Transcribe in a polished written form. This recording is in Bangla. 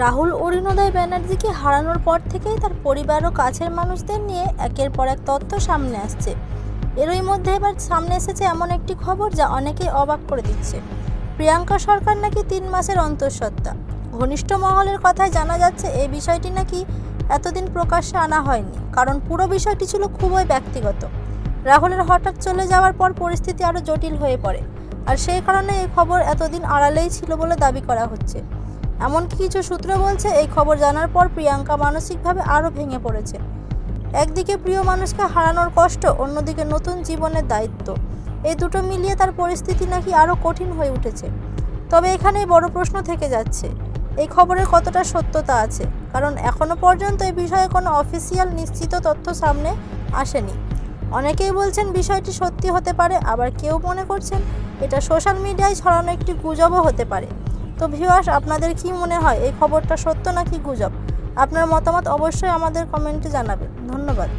রাহুল অরুণোদয় ব্যানার্জিকে হারানোর পর থেকেই তার পরিবার ও কাছের মানুষদের নিয়ে একের পর এক তথ্য সামনে আসছে। এরই মধ্যে এবার সামনে এসেছে এমন একটি খবর যা অনেকেই অবাক করে দিচ্ছে। প্রিয়াঙ্কা সরকার নাকি 3 মাসের অন্তঃসত্ত্বা। ঘনিষ্ঠ মহলের কথায় জানা যাচ্ছে এই বিষয়টি নাকি এতদিন প্রকাশ্যে আনা হয়নি, কারণ পুরো বিষয়টি ছিল খুবই ব্যক্তিগত। রাহুলের হঠাৎ চলে যাওয়ার পর পরিস্থিতি আরও জটিল হয়ে পড়ে, আর সেই কারণে এই খবর এতদিন আড়ালেই ছিল বলে দাবি করা হচ্ছে। এমনকি কিছু সূত্র বলছে এই খবর জানার পর প্রিয়াঙ্কা মানসিকভাবে আরও ভেঙে পড়েছে। একদিকে প্রিয় মানুষকে হারানোর কষ্ট, অন্যদিকে নতুন জীবনের দায়িত্ব, এই দুটো মিলিয়ে তার পরিস্থিতি নাকি আরও কঠিন হয়ে উঠেছে। তবে এখানেই বড় প্রশ্ন থেকে যাচ্ছে, এই খবরের কতটা সত্যতা আছে, কারণ এখনও পর্যন্ত এই বিষয়ে কোনো অফিসিয়াল নিশ্চিত তথ্য সামনে আসেনি। অনেকেই বলছেন বিষয়টি সত্যি হতে পারে, আবার কেউ মনে করছেন এটা সোশ্যাল মিডিয়ায় ছড়ানো একটি গুজবও হতে পারে। তো ভিউয়ার্স, আপনাদের কি মনে হয় এই খবরটা সত্য নাকি গুজব? আপনার মতামত অবশ্যই আমাদের কমেন্টে জানাবেন। ধন্যবাদ।